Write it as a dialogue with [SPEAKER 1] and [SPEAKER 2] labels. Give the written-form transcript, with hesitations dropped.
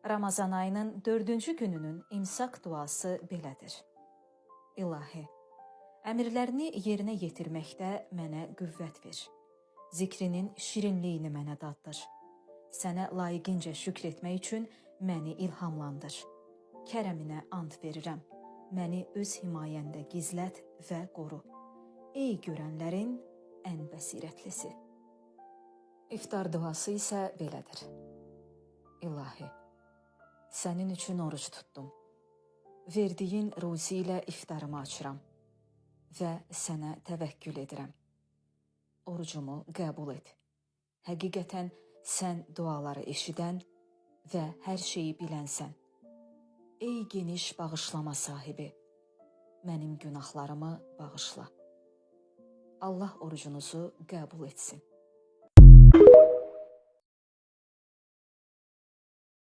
[SPEAKER 1] Ramazan ayının 4-cü gününün imsak duası belədir. İlahi, əmrlərini yerinə yetirməkdə mənə qüvvət ver. Zikrinin şirinliyini mənə daddır. Sənə layiqincə şükr etmək üçün məni ilhamlandır. Kərəminə and verirəm. Məni öz himayəndə gizlət və qoru. Ey görənlərin ən bəsirətlisi. İftar duası isə belədir. İlahi, sənin üçün oruc tutdum. Verdiyin ruzi ilə iftarımı açıram və sənə təvəkkül edirəm. Orucumu qəbul et. Həqiqətən sən duaları eşidən və hər şeyi bilənsən. Ey geniş bağışlama sahibi, mənim günahlarımı bağışla. Allah orucunuzu qəbul etsin.